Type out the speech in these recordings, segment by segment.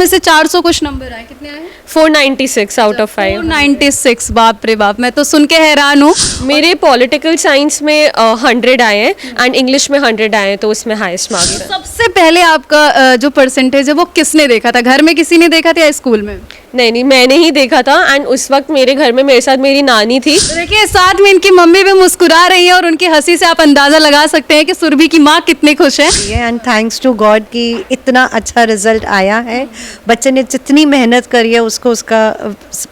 से 400 कुछ नंबर आए, कितने आए? 496 आउट ऑफ 5। 496, बाप रे बाप, मैं तो सुन के हैरान हूँ। मेरे पॉलिटिकल साइंस में 100 आए हैं एंड इंग्लिश में 100 आए हैं, तो उसमें हाईएस्ट मार्क्स है। सबसे पहले आपका जो परसेंटेज है वो किसने देखा था? घर में किसी ने देखा था या स्कूल में? नहीं, मैंने ही देखा था एंड उस वक्त मेरे घर में मेरे साथ मेरी नानी थी। तो देखिए, साथ में इनकी मम्मी भी मुस्कुरा रही है और उनकी हंसी से आप अंदाजा लगा सकते हैं कि सुरभि की माँ कितनी खुश है। एंड थैंक्स टू गॉड कि इतना अच्छा रिजल्ट आया है। बच्चे ने जितनी मेहनत करी है उसको उसका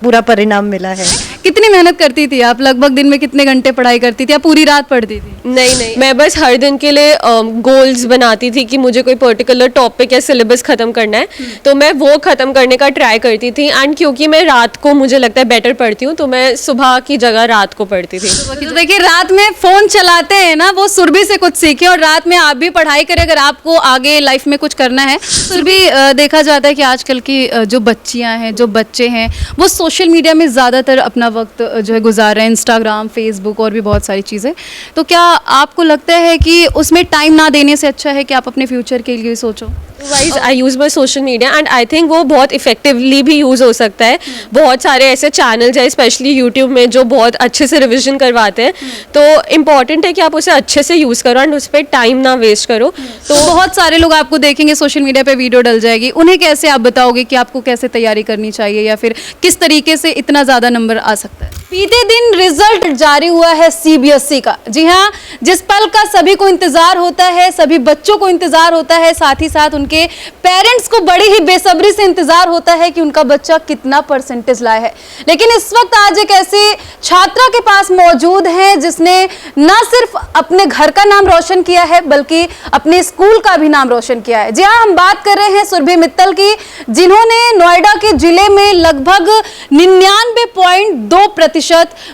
पूरा परिणाम मिला है। कितनी मेहनत करती थी आप? लगभग दिन में कितने घंटे पढ़ाई करती थी या पूरी रात पढ़ती थी? नहीं, मैं बस हर दिन के लिए गोल्स बनाती थी कि मुझे कोई पर्टिकुलर टॉपिक या सिलेबस खत्म करना है, तो मैं वो खत्म करने का ट्राई करती थी। एंड क्योंकि मैं रात को मुझे लगता है बेटर पढ़ती हूँ, तो मैं सुबह की जगह रात को पढ़ती थी। तो देखिए, रात में फोन चलाते हैं ना, वो सुरभि से कुछ सीखे और रात में आप भी पढ़ाई करें अगर आपको आगे लाइफ में कुछ करना है। सुरभि, देखा जाता है कि आजकल की जो बच्चियां हैं, जो बच्चे हैं, वो सोशल मीडिया में ज़्यादातर अपना वक्त जो है गुजार रहे हैं, इंस्टाग्राम, फेसबुक और भी बहुत सारी चीज़ें। तो क्या आपको लगता है कि उसमें टाइम ना देने से अच्छा है कि आप अपने फ्यूचर के लिए सोचो? Wise I use my social media and I think वो बहुत इफेक्टिवली भी यूज़ हो सकता है। बहुत सारे ऐसे चैनल्स हैं स्पेशली यूट्यूब में जो बहुत अच्छे से रिविजन करवाते हैं, तो इम्पॉर्टेंट है कि आप उसे अच्छे से यूज़ करो एंड उस पर टाइम ना वेस्ट करो। तो बहुत सारे लोग आपको देखेंगे सोशल मीडिया पे, वीडियो डल जाएगी, उन्हें कैसे आप बताओगे कि आपको कैसे तैयारी करनी चाहिए या फिर किस तरीके से इतना ज़्यादा नंबर आ सकता है? बीते दिन रिजल्ट जारी हुआ है सीबीएसई का। जी हाँ, जिस पल का सभी को इंतजार होता है, सभी बच्चों को इंतजार होता है, साथ ही साथ उनके पेरेंट्स को बड़ी ही बेसब्री से इंतजार होता है कि उनका बच्चा कितना परसेंटेज लाया है। लेकिन इस वक्त आज एक ऐसी छात्रा के पास मौजूद है जिसने न सिर्फ अपने घर का नाम रोशन किया है बल्कि अपने स्कूल का भी नाम रोशन किया है। जी हाँ, हम बात कर रहे हैं सुरभि मित्तल की, जिन्होंने नोएडा के जिले में लगभग 99.2%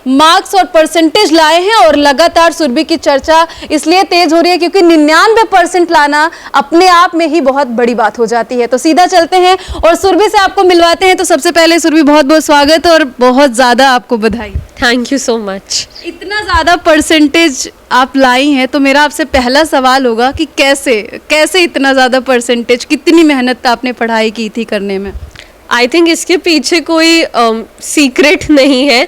मार्क्स और परसेंटेज लाए हैं। और लगातार सुरभि की चर्चा इसलिए तेज हो रही है क्योंकि 99% लाना अपने आप में ही बहुत बड़ी बात हो जाती है। तो सीधा चलते हैं और सुरभि से आपको मिलवाते हैं। तो सबसे पहले सुरभि, बहुत बहुत स्वागत और बहुत ज़्यादा आपको बधाई। Thank you so much. इतना ज़्यादा परसेंटेज आप लाई हैं, तो मेरा आपसे पहला सवाल होगा कि कैसे इतना ज़्यादा परसेंटेज, कितनी मेहनत आपने पढ़ाई की थी करने में? आई थिंक इसके पीछे कोई सीक्रेट नहीं है।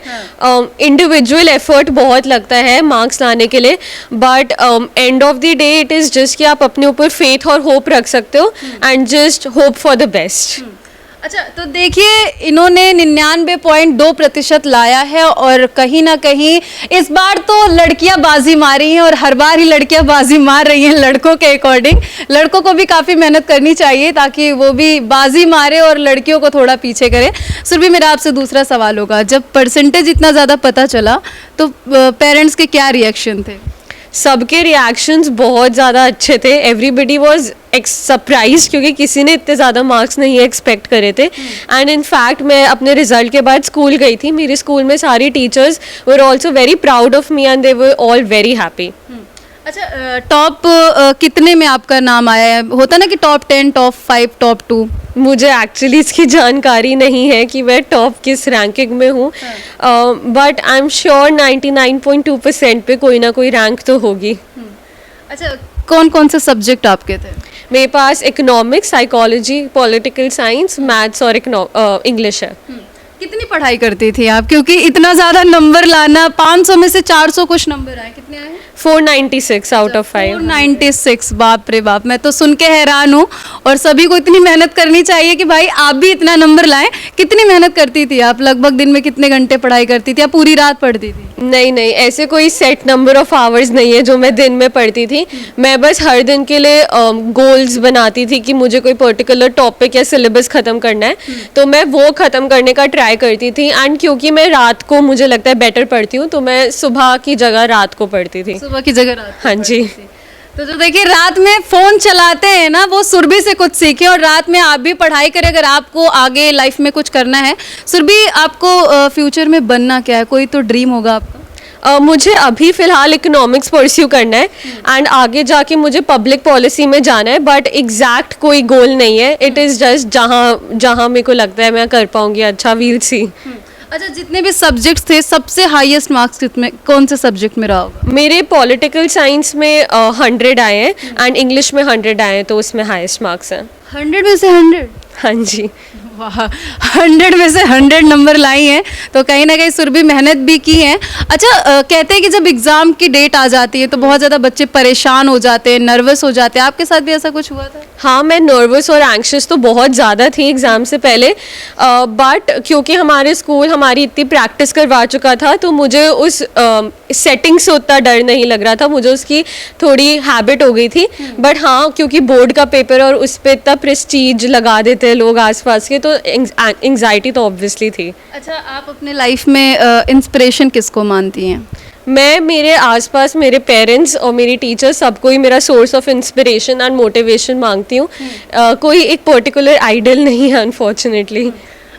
इंडिविजुअल एफर्ट बहुत लगता है मार्क्स लाने के लिए, but end of the day it is just कि आप अपने ऊपर फेथ और होप रख सकते हो and just hope for the best. अच्छा, तो देखिए, इन्होंने 99.2% लाया है और कहीं ना कहीं इस बार तो लड़कियां बाजी मारी हैं और हर बार ही लड़कियां बाजी मार रही हैं लड़कों के अकॉर्डिंग। लड़कों को भी काफ़ी मेहनत करनी चाहिए ताकि वो भी बाजी मारे और लड़कियों को थोड़ा पीछे करे। सुरभि, मेरा आपसे दूसरा सवाल होगा, जब परसेंटेज इतना ज़्यादा पता चला तो पेरेंट्स के क्या रिएक्शन थे? सबके रिएक्शंस बहुत ज़्यादा अच्छे थे। एवरीबडी वॉज सरप्राइज क्योंकि किसी ने इतने ज़्यादा मार्क्स नहीं एक्सपेक्ट करे थे। एंड इन फैक्ट मैं अपने रिजल्ट के बाद स्कूल गई थी, मेरे स्कूल में सारी teachers were also very proud of me and they were all very happy. अच्छा, टॉप कितने में आपका नाम आया है? होता ना कि टॉप 10, टॉप 5, टॉप 2? मुझे एक्चुअली इसकी जानकारी नहीं है कि मैं टॉप किस रैंकिंग में हूँ, बट आई एम श्योर 99.2% पे कोई ना कोई रैंक तो होगी। अच्छा, कौन कौन से सब्जेक्ट आपके थे? मेरे पास economics, psychology, political science, maths और इंग्लिश है। कितनी पढ़ाई करती थी आप? क्योंकि इतना ज़्यादा नंबर लाना, 500 में से 400 कुछ नंबर आए, कितने आए? 496 आउट ऑफ 5। 496, बाप रे बाप, मैं तो सुन के हैरान हूँ। और सभी को इतनी मेहनत करनी चाहिए कि भाई आप भी इतना नंबर लाएं। कितनी मेहनत करती थी आप? लगभग दिन में कितने घंटे पढ़ाई करती थी या पूरी रात पढ़ती थी? नहीं, ऐसे कोई सेट नंबर ऑफ आवर्स नहीं है जो मैं दिन में पढ़ती थी। मैं बस हर दिन के लिए गोल्स बनाती थी कि मुझे कोई पर्टिकुलर टॉपिक या सिलेबस खत्म करना है, तो मैं वो खत्म करने का ट्राई करती थी। एंड क्योंकि मैं रात को मुझे लगता है बेटर पढ़ती हूँ, तो मैं सुबह की जगह रात को पढ़ती थी। सुबह की जगह रात को? हाँ जी। तो जो देखिए, रात में फोन चलाते हैं ना, वो सुरभि से कुछ सीखे और रात में आप भी पढ़ाई करें अगर आपको आगे लाइफ में कुछ करना है। सुरभि, आपको फ्यूचर में बनना क्या है? कोई तो ड्रीम होगा आपका? मुझे अभी फ़िलहाल इकोनॉमिक्स परस्यू करना है एंड आगे जाके मुझे पब्लिक पॉलिसी में जाना है, बट एग्जैक्ट कोई गोल नहीं है। इट इज़ जस्ट जहाँ मेरे को लगता है मैं कर पाऊँगी अच्छा, वील सी। अच्छा, जितने भी सब्जेक्ट्स थे सबसे हाईएस्ट मार्क्स कितने, कौन से सब्जेक्ट में रहा होगा? मेरे पॉलिटिकल साइंस में 100 आए हैं एंड इंग्लिश में 100 आए हैं, तो उसमें हाईएस्ट मार्क्स हैं। 100 में से 100? हाँ जी। वाह, 100 में से 100 नंबर लाई हैं, तो कहीं ना कहीं सुरभि मेहनत भी की है। अच्छा, कहते हैं कि जब एग्ज़ाम की डेट आ जाती है तो बहुत ज़्यादा बच्चे परेशान हो जाते हैं, नर्वस हो जाते हैं, आपके साथ भी ऐसा कुछ हुआ था? हाँ, मैं नर्वस और एंग्शियस तो बहुत ज़्यादा थी एग्ज़ाम से पहले, बट क्योंकि हमारे स्कूल हमारी इतनी प्रैक्टिस करवा चुका था तो मुझे उस सेटिंग से उतना डर नहीं लग रहा था, मुझे उसकी थोड़ी हैबिट हो गई थी। बट हाँ, क्योंकि बोर्ड का पेपर और उस पर इतना प्रेस्टीज लगा देते हैं लोग आसपास के, तो एंग्जाइटी तो ऑब्वियसली थी। अच्छा, आप अपने लाइफ में इंस्पिरेशन किसको मानती हैं? मैं मेरे आसपास मेरे पेरेंट्स और मेरी टीचर सबको ही मेरा source of inspiration and motivation मांगती हूँ। कोई एक पर्टिकुलर आइडल नहीं है अनफॉर्चुनेटली।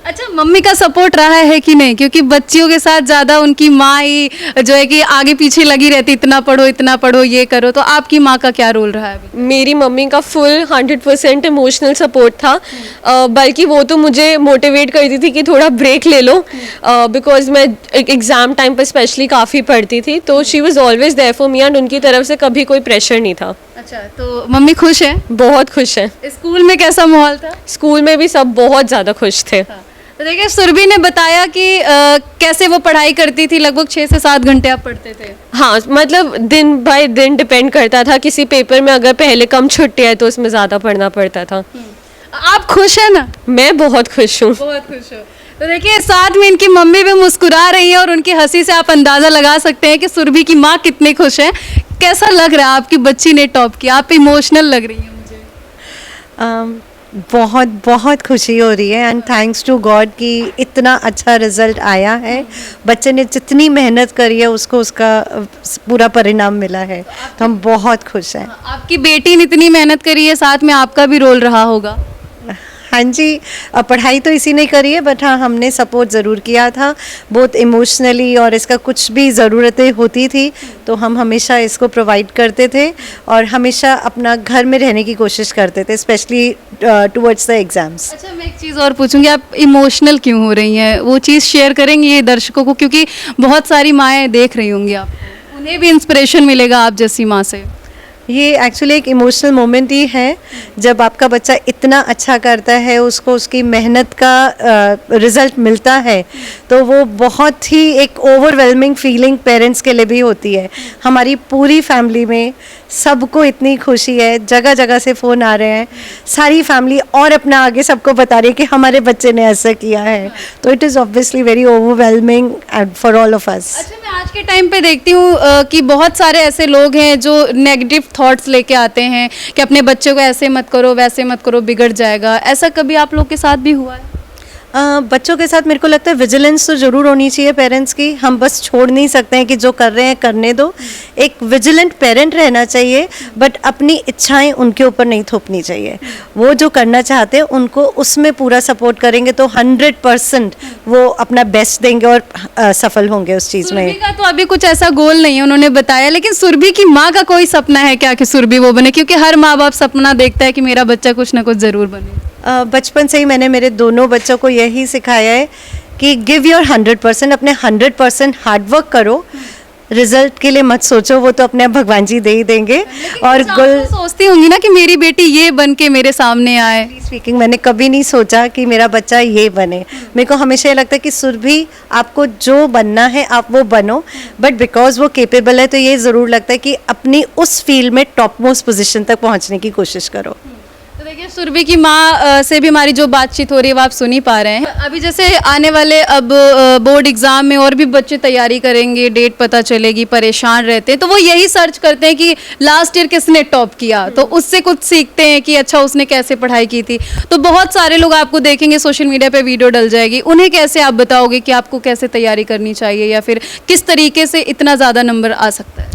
अच्छा, मम्मी का सपोर्ट रहा है कि नहीं? क्योंकि बच्चियों के साथ ज़्यादा उनकी माँ ही जो है कि आगे पीछे लगी रहती, इतना पढ़ो ये करो, तो आपकी माँ का क्या रोल रहा है अभी? मेरी मम्मी का फुल 100% इमोशनल सपोर्ट था, बल्कि वो तो मुझे मोटिवेट करती थी कि थोड़ा ब्रेक ले लो, बिकॉज मैं एग्ज़ाम टाइम पर स्पेशली काफ़ी पढ़ती थी, तो she was always there for me and उनकी तरफ से कभी कोई प्रेशर नहीं था। अच्छा, तो मम्मी खुश है? बहुत खुश है। स्कूल में कैसा माहौल था? स्कूल में भी सब बहुत ज़्यादा खुश थे। तो देखिए, सुरभि ने बताया कि कैसे वो पढ़ाई करती थी, लगभग 6 से 7 घंटे आप पढ़ते थे। हाँ, मतलब दिन बाय दिन डिपेंड करता था, किसी पेपर में अगर पहले कम छुट्टी है तो उसमें ज़्यादा पढ़ना पड़ता था। आप खुश हैं ना? मैं बहुत खुश हूँ। बहुत खुश हो। तो देखिए, साथ में इनकी मम्मी भी मुस्कुरा रही है और उनकी हंसी से आप अंदाज़ा लगा सकते हैं कि सुरभि की माँ कितनी खुश है। कैसा लग रहा है, आपकी बच्ची ने टॉप किया, आप इमोशनल लग रही हैं मुझे। बहुत बहुत खुशी हो रही है एंड थैंक्स टू गॉड कि इतना अच्छा रिजल्ट आया है। बच्चे ने जितनी मेहनत करी है उसको उसका पूरा परिणाम मिला है, तो हम बहुत खुश हैं। आपकी बेटी ने इतनी मेहनत करी है, साथ में आपका भी रोल रहा होगा। हाँ जी, पढ़ाई तो इसी ने करी है, बट हाँ, हमने सपोर्ट ज़रूर किया था, बहुत इमोशनली, और इसका कुछ भी ज़रूरतें होती थी तो हम हमेशा इसको प्रोवाइड करते थे और हमेशा अपना घर में रहने की कोशिश करते थे, स्पेशली टुवर्ड्स द एग्ज़ाम्स। अच्छा, मैं एक चीज़ और पूछूंगी, आप इमोशनल क्यों हो रही हैं? वो चीज़ शेयर करेंगी ये दर्शकों को, क्योंकि बहुत सारी माएँ देख रही होंगी आपको, उन्हें भी इंस्पिरेशन मिलेगा आप जैसी माँ से। ये एक्चुअली एक इमोशनल मोमेंट ही है जब आपका बच्चा इतना अच्छा करता है, उसको उसकी मेहनत का रिज़ल्ट मिलता है, तो वो बहुत ही एक ओवरवेलमिंग फीलिंग पेरेंट्स के लिए भी होती है। हमारी पूरी फैमिली में सबको इतनी खुशी है, जगह जगह से फ़ोन आ रहे हैं, सारी फैमिली और अपना आगे सबको बता रही है कि हमारे बच्चे ने ऐसा किया है, तो it is obviously very overwhelming for all of us. अच्छा, मैं आज के टाइम पे देखती हूँ कि बहुत सारे ऐसे लोग हैं जो नेगेटिव थॉट्स लेके आते हैं कि अपने बच्चे को ऐसे मत करो, वैसे मत करो, बिगड़ जाएगा। ऐसा कभी आप लोग के साथ भी हुआ है? बच्चों के साथ मेरे को लगता है विजिलेंस तो ज़रूर होनी चाहिए पेरेंट्स की। हम बस छोड़ नहीं सकते हैं कि जो कर रहे हैं करने दो। एक विजिलेंट पेरेंट रहना चाहिए, बट अपनी इच्छाएं उनके ऊपर नहीं थोपनी चाहिए। वो जो करना चाहते हैं उनको उसमें पूरा सपोर्ट करेंगे तो 100% वो अपना बेस्ट देंगे और सफल होंगे उस चीज़ सुरभि में। का तो अभी कुछ ऐसा गोल नहीं है, उन्होंने बताया, लेकिन सुरभि की माँ का कोई सपना है क्या कि सुरभि वो बने? क्योंकि हर माँ बाप सपना देखता है कि मेरा बच्चा कुछ ना कुछ ज़रूर बने। बचपन से ही मैंने मेरे दोनों बच्चों को यही सिखाया है कि गिव योर 100%, अपने 100% हार्डवर्क करो, रिजल्ट के लिए मत सोचो, वो तो अपने आप भगवान जी दे ही देंगे। और गोल सोचती होंगी ना कि मेरी बेटी ये बन के मेरे सामने आए। स्पीकिंग, मैंने कभी नहीं सोचा कि मेरा बच्चा ये बने। मेरे को हमेशा ये लगता है कि सुरभि, आपको जो बनना है आप वो बनो, बट बिकॉज वो केपेबल है तो ये ज़रूर लगता है कि अपनी उस फील्ड में टॉप मोस्ट पोजिशन तक पहुँचने की कोशिश करो। तो देखिए, सुरभि की माँ से भी हमारी जो बातचीत हो रही है वो आप सुन ही पा रहे हैं। अभी जैसे आने वाले अब बोर्ड एग्जाम में और भी बच्चे तैयारी करेंगे, डेट पता चलेगी, परेशान रहते हैं, तो वो यही सर्च करते हैं कि लास्ट ईयर किसने टॉप किया, तो उससे कुछ सीखते हैं कि अच्छा उसने कैसे पढ़ाई की थी। तो बहुत सारे लोग आपको देखेंगे, सोशल मीडिया पे वीडियो डल जाएगी, उन्हें कैसे आप बताओगे कि आपको कैसे तैयारी करनी चाहिए या फिर किस तरीके से इतना ज़्यादा नंबर आ सकता है?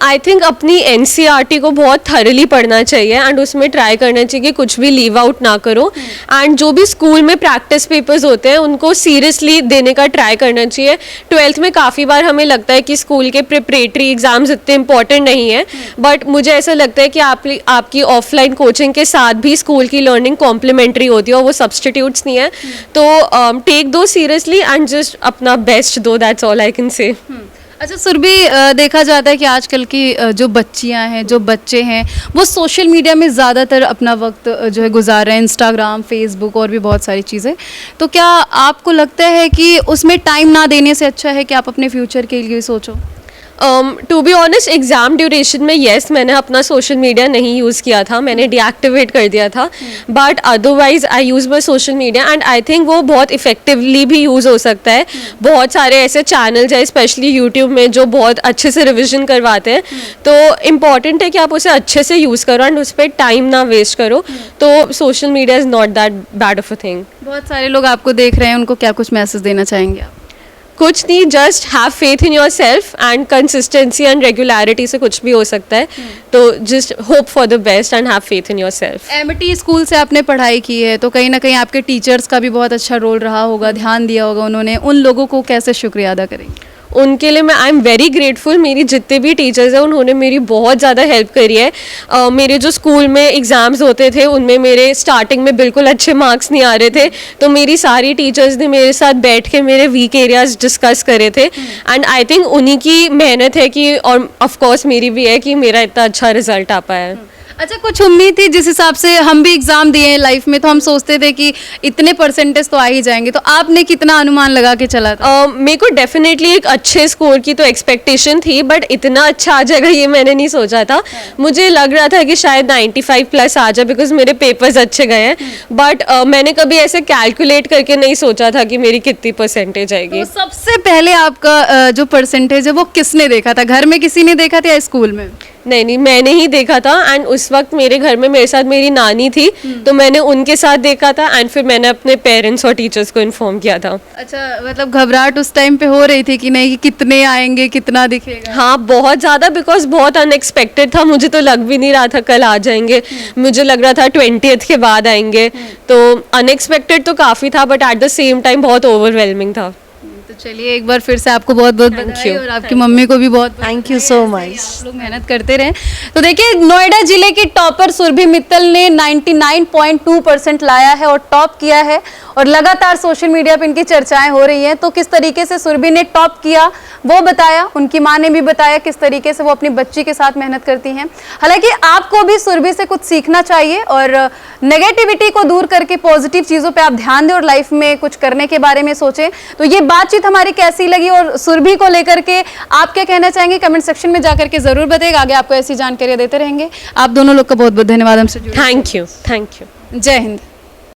आई थिंक अपनी NCERT को बहुत थरली पढ़ना चाहिए एंड उसमें ट्राई करना चाहिए कि कुछ भी लीव आउट ना करो, एंड जो भी स्कूल में प्रैक्टिस पेपर्स होते हैं उनको सीरियसली देने का ट्राई करना चाहिए। 12th में काफ़ी बार हमें लगता है कि स्कूल के प्रिपरेटरी एग्जाम्स इतने इंपॉर्टेंट नहीं है, बट मुझे ऐसा लगता है कि आपकी ऑफलाइन कोचिंग के साथ भी स्कूल की लर्निंग कॉम्प्लीमेंट्री होती है और वो सब्सटीट्यूट्स नहीं है। तो टेक दो सीरियसली एंड जस्ट अपना बेस्ट दो, that's all I can say. अच्छा सुरभि, देखा जाता है कि आजकल की जो बच्चियां हैं, जो बच्चे हैं, वो सोशल मीडिया में ज़्यादातर अपना वक्त जो है गुजार रहे हैं, इंस्टाग्राम, फेसबुक और भी बहुत सारी चीज़ें। तो क्या आपको लगता है कि उसमें टाइम ना देने से अच्छा है कि आप अपने फ्यूचर के लिए सोचो? To be honest, exam duration में येस मैंने अपना सोशल मीडिया नहीं यूज़ किया था, मैंने डीएक्टिवेट कर दिया था, but otherwise I use my social media and I think वो बहुत इफेक्टिवली भी यूज़ हो सकता है। बहुत सारे ऐसे चैनल्स हैं स्पेशली यूट्यूब में जो बहुत अच्छे से रिविजन करवाते हैं, तो इम्पॉर्टेंट है कि आप उसे अच्छे से यूज़ करो एंड उस पर टाइम ना वेस्ट करो। तो social media is not that bad of a thing. बहुत सारे लोग आपको देख रहे हैं, उनको क्या कुछ मैसेज देना चाहेंगे आप? कुछ नहीं, just have faith in your self and consistency and regularity से कुछ भी हो सकता है। तो just hope for the best and have faith in your self. Amity school से आपने पढ़ाई की है, तो कहीं ना कहीं आपके टीचर्स का भी बहुत अच्छा रोल रहा होगा, ध्यान दिया होगा उन्होंने। उन लोगों को कैसे शुक्रिया अदा करेंगे? उनके लिए मैं आई एम वेरी ग्रेटफुल। मेरी जितने भी टीचर्स हैं उन्होंने मेरी बहुत ज़्यादा हेल्प करी है। मेरे जो स्कूल में एग्ज़ाम्स होते थे उनमें मेरे स्टार्टिंग में बिल्कुल अच्छे मार्क्स नहीं आ रहे थे, तो मेरी सारी टीचर्स ने मेरे साथ बैठ के मेरे वीक एरियाज डिस्कस करे थे एंड आई थिंक उन्हीं की मेहनत है कि, और ऑफ कोर्स मेरी भी है कि मेरा इतना अच्छा रिजल्ट आ पाया है। अच्छा, कुछ उम्मीद थी जिस हिसाब से हम भी एग्जाम दिए हैं लाइफ में, तो हम सोचते थे कि इतने परसेंटेज तो आ ही जाएंगे, तो आपने कितना अनुमान लगा के चला था? मेरे को डेफिनेटली एक अच्छे स्कोर की तो एक्सपेक्टेशन थी, बट इतना अच्छा आ जाएगा ये मैंने नहीं सोचा था। मुझे लग रहा था कि शायद 95 प्लस आ जाए बिकॉज मेरे पेपर्स अच्छे गए हैं, बट मैंने कभी ऐसे कैलकुलेट करके नहीं सोचा था कि मेरी कितनी परसेंटेज आएगी। तो सबसे पहले आपका जो परसेंटेज है वो किसने देखा था? घर में किसी ने देखा था या स्कूल में? नहीं, मैंने ही देखा था एंड उस वक्त मेरे घर में मेरे साथ मेरी नानी थी, तो मैंने उनके साथ देखा था एंड फिर मैंने अपने पेरेंट्स और टीचर्स को इन्फॉर्म किया था। अच्छा, मतलब घबराहट उस टाइम पे हो रही थी कि नहीं, कि कितने आएंगे, कितना दिखेगा? हाँ, बहुत ज़्यादा, बिकॉज बहुत अनएक्सपेक्टेड था। मुझे तो लग भी नहीं रहा था कल आ जाएंगे, मुझे लग रहा था 20th के बाद आएंगे, तो अनएक्सपेक्टेड तो काफ़ी था but at the same time बहुत ओवरवेलमिंग था। तो चलिए, एक बार फिर से आपको बहुत बहुत बधाई और आपकी मम्मी को भी बहुत थैंक यू सो मच। आप लोग मेहनत करते रहें। तो देखिए, नोएडा जिले की टॉपर सुरभि मित्तल ने 99.2% लाया है और टॉप किया है, और लगातार सोशल मीडिया पे इनकी चर्चाएं हो रही हैं। तो किस तरीके से सुरभि ने टॉप किया वो बताया, उनकी माँ ने भी बताया किस तरीके से वो अपनी बच्ची के साथ मेहनत करती हैं। हालांकि आपको भी सुरभि से कुछ सीखना चाहिए और नेगेटिविटी को दूर करके पॉजिटिव चीज़ों पे आप ध्यान दें और लाइफ में कुछ करने के बारे में सोचें। तो ये बातचीत हमारी कैसी लगी और सुरभि को लेकर के आप क्या कहना चाहेंगे, कमेंट सेक्शन में जाकर के जरूर बताइएगा। आगे आपको ऐसी जानकारियां देते रहेंगे। आप दोनों लोग का बहुत बहुत धन्यवाद हमसे जुड़े। Thank you. जय हिंद।